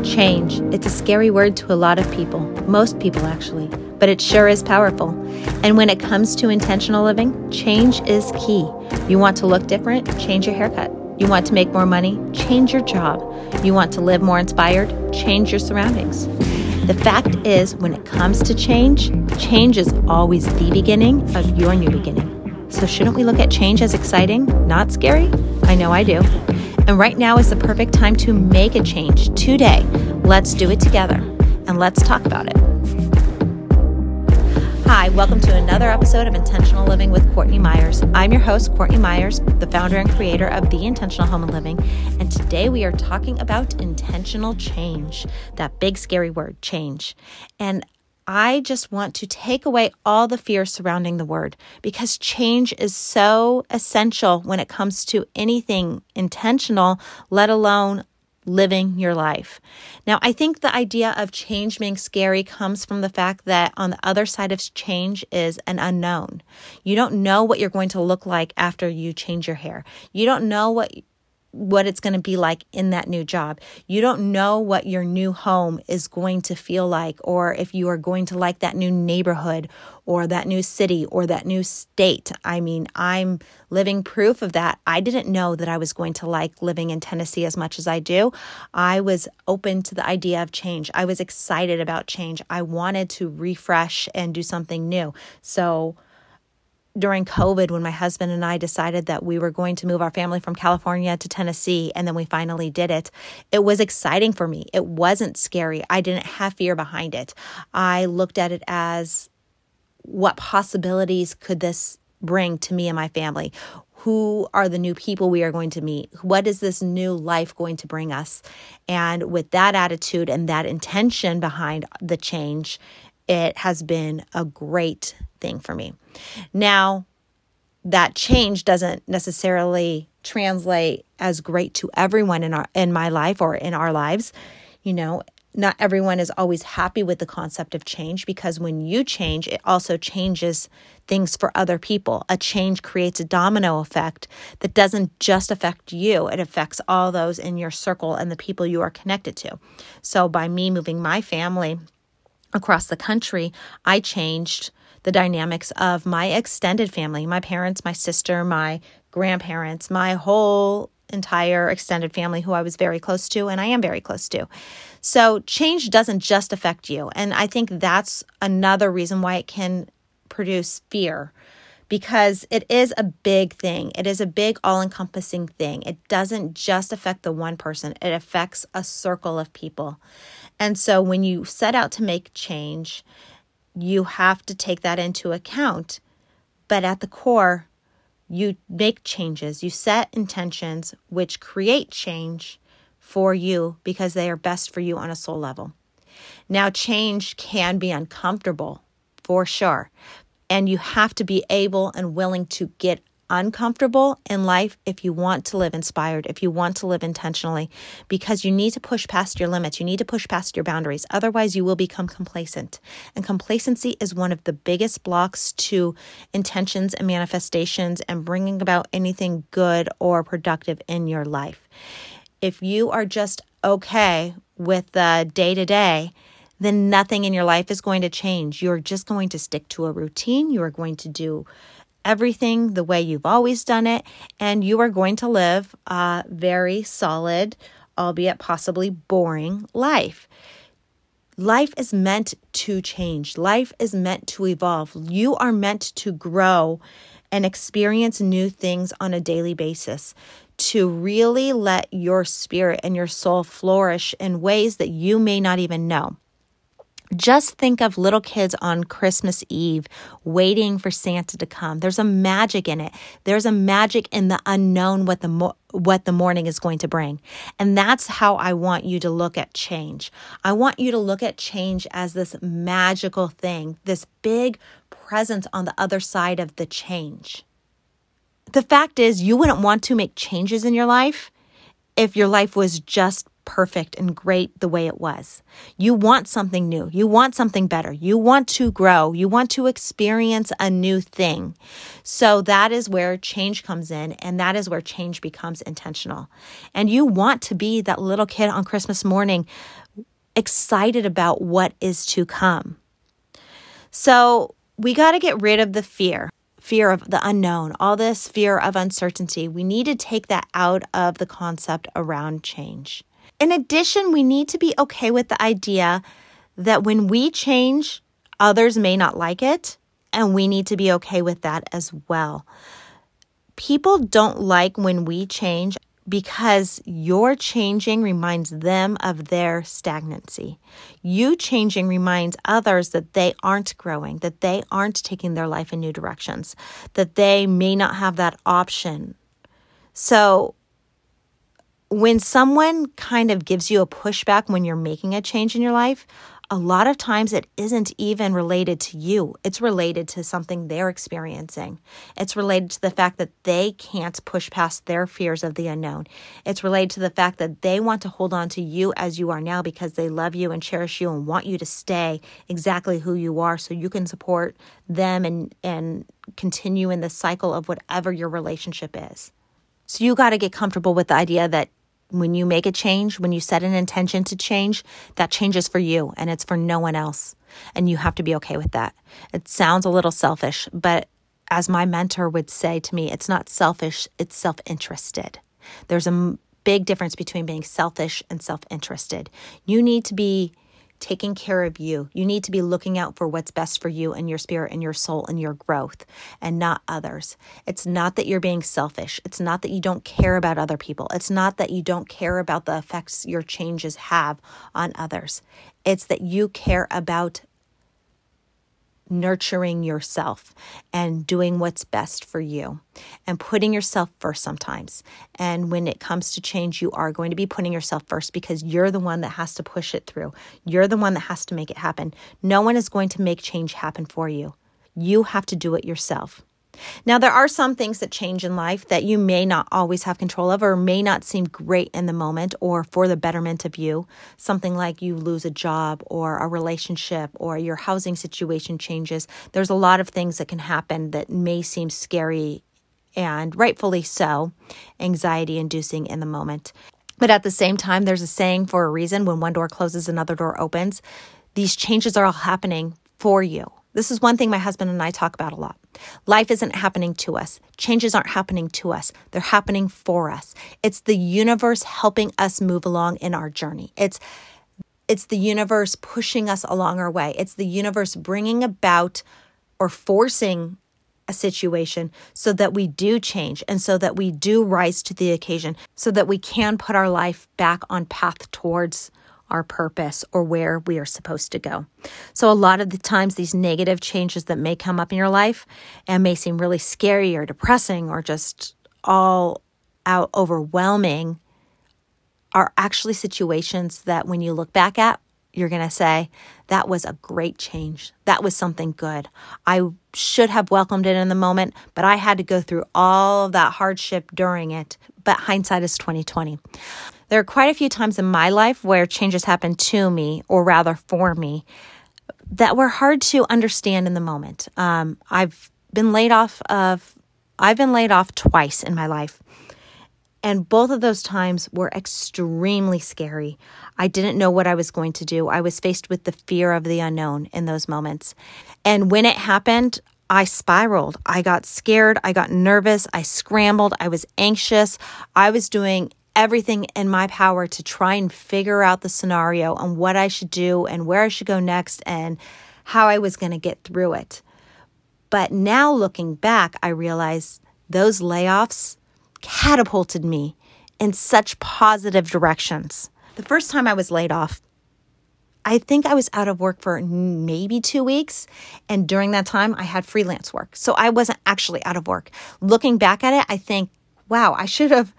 Change. It's a scary word to a lot of people, most people actually, but it sure is powerful. And when it comes to intentional living, change is key. You want to look different? Change your haircut. You want to make more money? Change your job. You want to live more inspired? Change your surroundings. The fact is, when it comes to change, change is always the beginning of your new beginning. So shouldn't we look at change as exciting, not scary? I know I do. And right now is the perfect time to make a change today. Let's do it together and let's talk about it. Hi, welcome to another episode of Intentional Living with Courtney Meyers. I'm your host, Courtney Meyers, the founder and creator of The Intentional Home and Living. And today we are talking about intentional change, that big scary word, change. And I just want to take away all the fear surrounding the word because change is so essential when it comes to anything intentional, let alone living your life. Now, I think the idea of change being scary comes from the fact that on the other side of change is an unknown. You don't know what you're going to look like after you change your hair. You don't know what it's going to be like in that new job. You don't know what your new home is going to feel like, or if you are going to like that new neighborhood or that new city or that new state. I mean, I'm living proof of that. I didn't know that I was going to like living in Tennessee as much as I do. I was open to the idea of change. I was excited about change. I wanted to refresh and do something new. So during COVID, when my husband and I decided that we were going to move our family from California to Tennessee, and then we finally did it, it was exciting for me. It wasn't scary. I didn't have fear behind it. I looked at it as, what possibilities could this bring to me and my family? Who are the new people we are going to meet? What is this new life going to bring us? And with that attitude and that intention behind the change, it has been a great thing for me. Now, that change doesn't necessarily translate as great to everyone in my life or in our lives. You know, not everyone is always happy with the concept of change, because when you change, it also changes things for other people. A change creates a domino effect that doesn't just affect you. It affects all those in your circle and the people you are connected to. So by me moving my family across the country, I changed the dynamics of my extended family, my parents, my sister, my grandparents, my whole entire extended family who I was very close to and I am very close to. So change doesn't just affect you. And I think that's another reason why it can produce fear, because it is a big thing. It is a big all-encompassing thing. It doesn't just affect the one person. It affects a circle of people. And so when you set out to make change, you have to take that into account. But at the core, you make changes. You set intentions which create change for you because they are best for you on a soul level. Now, change can be uncomfortable for sure. And you have to be able and willing to get uncomfortable in life if you want to live inspired, if you want to live intentionally, because you need to push past your limits. You need to push past your boundaries. Otherwise, you will become complacent. And complacency is one of the biggest blocks to intentions and manifestations and bringing about anything good or productive in your life. If you are just okay with the day-to-day, then nothing in your life is going to change. You're just going to stick to a routine. You are going to do everything the way you've always done it, and you are going to live a very solid, albeit possibly boring life. Life is meant to change. Life is meant to evolve. You are meant to grow and experience new things on a daily basis, to really let your spirit and your soul flourish in ways that you may not even know. Just think of little kids on Christmas Eve waiting for Santa to come. There's a magic in it. There's a magic in the unknown, what the morning is going to bring. And that's how I want you to look at change. I want you to look at change as this magical thing, this big presence on the other side of the change. The fact is, you wouldn't want to make changes in your life if your life was just perfect and great the way it was. You want something new. You want something better. You want to grow. You want to experience a new thing. So that is where change comes in, and that is where change becomes intentional. And you want to be that little kid on Christmas morning excited about what is to come. So we got to get rid of the fear of the unknown, all this fear of uncertainty. We need to take that out of the concept around change. In addition, we need to be okay with the idea that when we change, others may not like it, and we need to be okay with that as well. People don't like when we change because your changing reminds them of their stagnancy. You changing reminds others that they aren't growing, that they aren't taking their life in new directions, that they may not have that option. So when someone kind of gives you a pushback when you're making a change in your life, a lot of times it isn't even related to you. It's related to something they're experiencing. It's related to the fact that they can't push past their fears of the unknown. It's related to the fact that they want to hold on to you as you are now because they love you and cherish you and want you to stay exactly who you are so you can support them and continue in the cycle of whatever your relationship is. So you got to get comfortable with the idea that when you make a change, when you set an intention to change, that change is for you and it's for no one else. And you have to be okay with that. It sounds a little selfish, but as my mentor would say to me, it's not selfish, it's self-interested. There's a big difference between being selfish and self-interested. You need to be taking care of you. You need to be looking out for what's best for you and your spirit and your soul and your growth and not others. It's not that you're being selfish. It's not that you don't care about other people. It's not that you don't care about the effects your changes have on others. It's that you care about nurturing yourself and doing what's best for you and putting yourself first sometimes. And when it comes to change, you are going to be putting yourself first because you're the one that has to push it through. You're the one that has to make it happen. No one is going to make change happen for you. You have to do it yourself. Now, there are some things that change in life that you may not always have control of or may not seem great in the moment or for the betterment of you. Something like you lose a job or a relationship or your housing situation changes. There's a lot of things that can happen that may seem scary and rightfully so, anxiety-inducing in the moment. But at the same time, there's a saying for a reason: when one door closes, another door opens. These changes are all happening for you. This is one thing my husband and I talk about a lot. Life isn't happening to us. Changes aren't happening to us. They're happening for us. It's the universe helping us move along in our journey. It's the universe pushing us along our way. It's the universe bringing about or forcing a situation so that we do change and so that we do rise to the occasion, so that we can put our life back on path towards our purpose or where we are supposed to go. So a lot of the times these negative changes that may come up in your life and may seem really scary or depressing or just all out overwhelming are actually situations that when you look back at, you're going to say, that was a great change. That was something good. I should have welcomed it in the moment, but I had to go through all of that hardship during it. But hindsight is 20/20. There are quite a few times in my life where changes happened to me, or rather for me, that were hard to understand in the moment. I've been laid off twice in my life. And both of those times were extremely scary. I didn't know what I was going to do. I was faced with the fear of the unknown in those moments. And when it happened, I spiraled. I got scared. I got nervous. I scrambled. I was anxious. I was doing everything in my power to try and figure out the scenario and what I should do and where I should go next and how I was going to get through it. But now looking back, I realized those layoffs catapulted me in such positive directions. The first time I was laid off, I think I was out of work for maybe 2 weeks. And during that time, I had freelance work. So I wasn't actually out of work. Looking back at it, I think, wow, I should have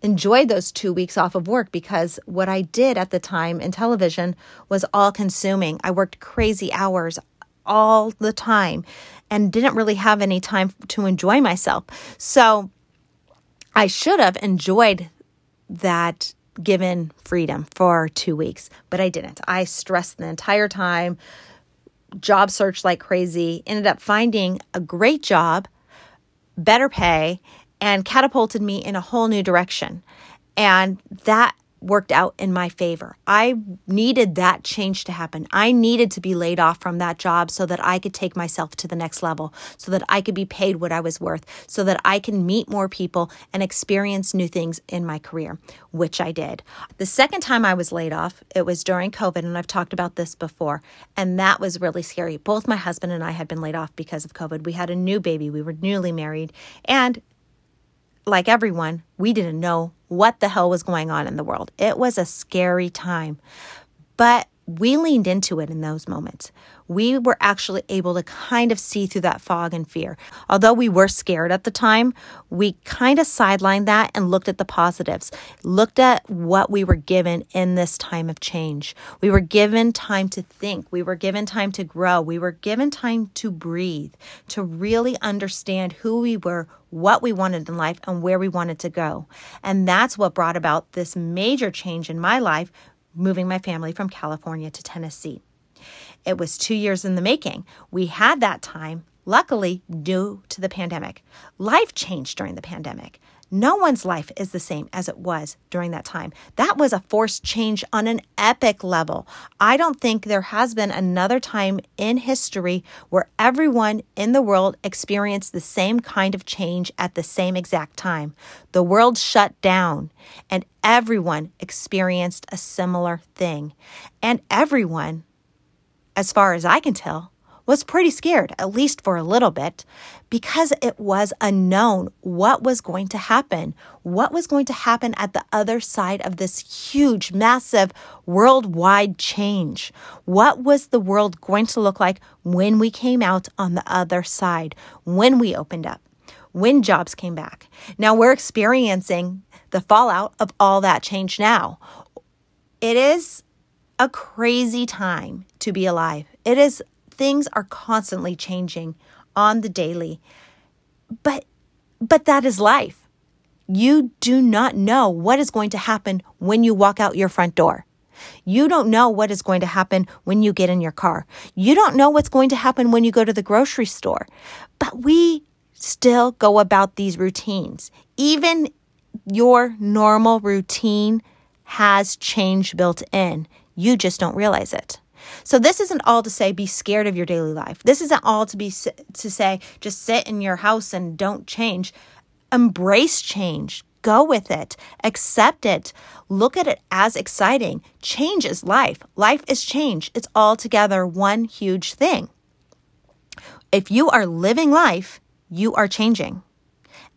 enjoyed those 2 weeks off of work because what I did at the time in television was all consuming. I worked crazy hours all the time and didn't really have any time to enjoy myself. So I should have enjoyed that given freedom for 2 weeks, but I didn't. I stressed the entire time, job searched like crazy, ended up finding a great job, better pay, and catapulted me in a whole new direction. And that worked out in my favor. I needed that change to happen. I needed to be laid off from that job so that I could take myself to the next level, so that I could be paid what I was worth, so that I can meet more people and experience new things in my career, which I did. The second time I was laid off, it was during COVID, and I've talked about this before, and that was really scary. Both my husband and I had been laid off because of COVID. We had a new baby. We were newly married, and like everyone, we didn't know what the hell was going on in the world. It was a scary time, but we leaned into it in those moments. We were actually able to kind of see through that fog and fear. Although we were scared at the time, we kind of sidelined that and looked at the positives, looked at what we were given in this time of change. We were given time to think. We were given time to grow. We were given time to breathe, to really understand who we were, what we wanted in life, and where we wanted to go. And that's what brought about this major change in my life, moving my family from California to Tennessee. It was 2 years in the making. We had that time, luckily, due to the pandemic. Life changed during the pandemic. No one's life is the same as it was during that time. That was a forced change on an epic level. I don't think there has been another time in history where everyone in the world experienced the same kind of change at the same exact time. The world shut down, and everyone experienced a similar thing. And everyone, as far as I can tell, was pretty scared, at least for a little bit, because it was unknown what was going to happen. What was going to happen at the other side of this huge, massive, worldwide change? What was the world going to look like when we came out on the other side, when we opened up, when jobs came back? Now we're experiencing the fallout of all that change now. It is a crazy time to be alive. Things are constantly changing on the daily, but that is life. You do not know what is going to happen when you walk out your front door. You don't know what is going to happen when you get in your car. You don't know what's going to happen when you go to the grocery store, but we still go about these routines. Even your normal routine has change built in. You just don't realize it. So this isn't all to say be scared of your daily life. This isn't all to say just sit in your house and don't change. Embrace change. Go with it. Accept it. Look at it as exciting. Change is life. Life is change. It's all together one huge thing. If you are living life, you are changing.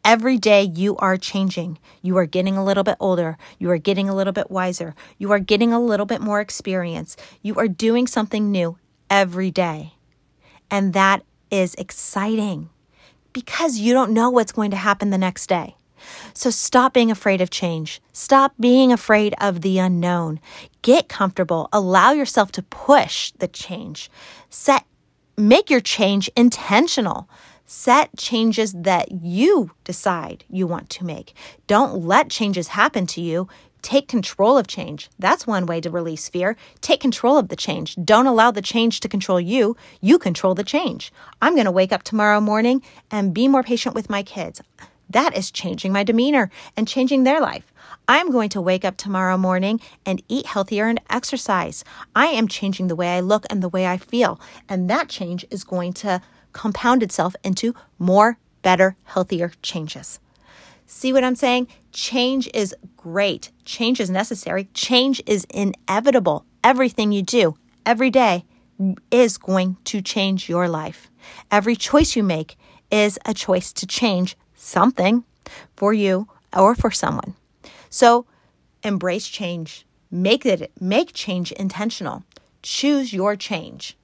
Every day you are changing. You are getting a little bit older. You are getting a little bit wiser. You are getting a little bit more experience. You are doing something new every day. And that is exciting because you don't know what's going to happen the next day. So stop being afraid of change. Stop being afraid of the unknown. Get comfortable. Allow yourself to push the change. Make your change intentional. Set changes that you decide you want to make. Don't let changes happen to you. Take control of change. That's one way to release fear. Take control of the change. Don't allow the change to control you. You control the change. I'm going to wake up tomorrow morning and be more patient with my kids. That is changing my demeanor and changing their life. I'm going to wake up tomorrow morning and eat healthier and exercise. I am changing the way I look and the way I feel. And that change is going to compound itself into more, better, healthier changes. See what I'm saying? Change is great. Change is necessary. Change is inevitable. Everything you do every day is going to change your life. Every choice you make is a choice to change something for you or for someone. So embrace change. Make change intentional. Choose your change.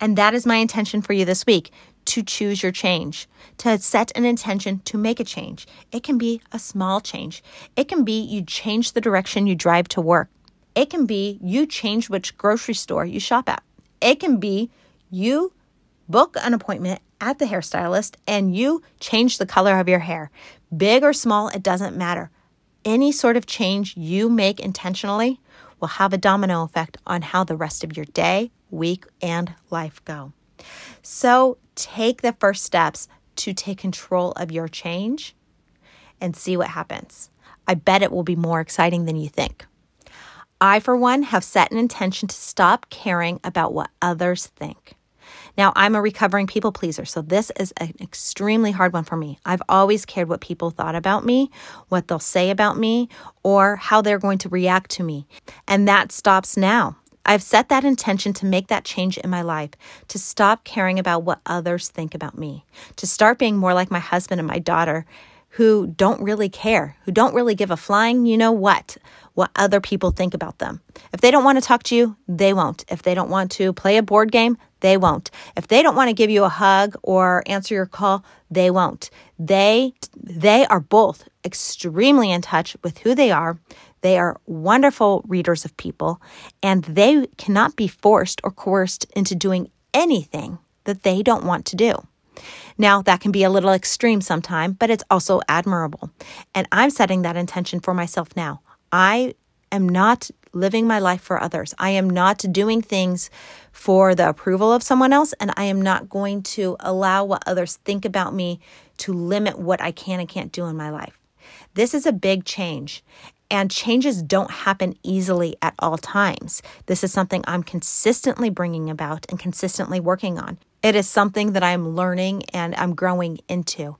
And that is my intention for you this week. To choose your change, to set an intention to make a change. It can be a small change. It can be you change the direction you drive to work. It can be you change which grocery store you shop at. It can be you book an appointment at the hairstylist and you change the color of your hair. Big or small, it doesn't matter. Any sort of change you make intentionally will have a domino effect on how the rest of your day, week, and life go. So take the first steps to take control of your change and see what happens. I bet it will be more exciting than you think. I, for one, have set an intention to stop caring about what others think. Now, I'm a recovering people pleaser, so this is an extremely hard one for me. I've always cared what people thought about me, what they'll say about me, or how they're going to react to me. And that stops now. I've set that intention to make that change in my life, to stop caring about what others think about me, to start being more like my husband and my daughter, who don't really care, who don't really give a flying what other people think about them. If they don't want to talk to you, they won't. If they don't want to play a board game, they won't. If they don't want to give you a hug or answer your call, they won't. They are both extremely in touch with who they are. They are wonderful readers of people, and they cannot be forced or coerced into doing anything that they don't want to do. Now, that can be a little extreme sometime, but it's also admirable. And I'm setting that intention for myself now. I am not living my life for others. I am not doing things for the approval of someone else, and I am not going to allow what others think about me to limit what I can and can't do in my life. This is a big change, and changes don't happen easily at all times. This is something I'm consistently bringing about and consistently working on. It is something that I'm learning and I'm growing into.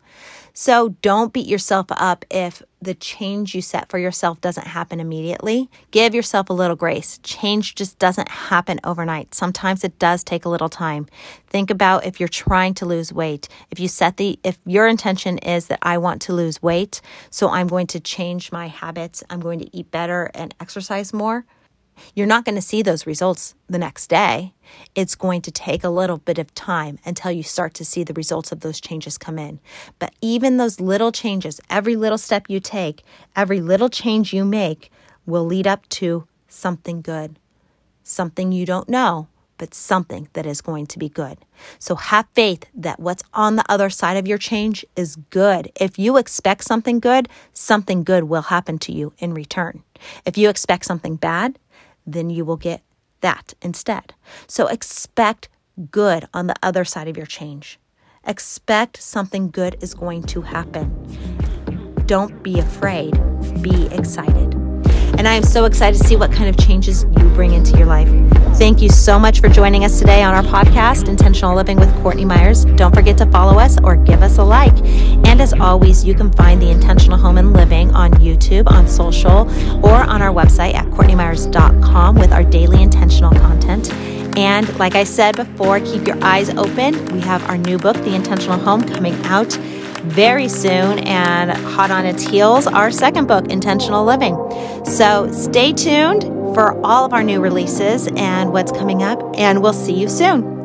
So don't beat yourself up if the change you set for yourself doesn't happen immediately. Give yourself a little grace. Change just doesn't happen overnight. Sometimes it does take a little time. Think about if you're trying to lose weight. If your intention is that I want to lose weight, so I'm going to change my habits, I'm going to eat better and exercise more, you're not going to see those results the next day. It's going to take a little bit of time until you start to see the results of those changes come in. But even those little changes, every little step you take, every little change you make will lead up to something good, something you don't know, but something that is going to be good. So have faith that what's on the other side of your change is good. If you expect something good will happen to you in return. If you expect something bad, then you will get that instead. So expect good on the other side of your change. Expect something good is going to happen. Don't be afraid. Be excited. And I am so excited to see what kind of changes you bring into your life. Thank you so much for joining us today on our podcast, Intentional Living with Courtney Meyers. Don't forget to follow us or give us a like. And as always, you can find the Intentional Home and Living on YouTube, on social, or on our website at CourtneyMyers.com with our daily intentional content. And like I said before, keep your eyes open. We have our new book, The Intentional Home, coming out very soon, and hot on its heels, our second book, Intentional Living. So stay tuned for all of our new releases and what's coming up, and we'll see you soon.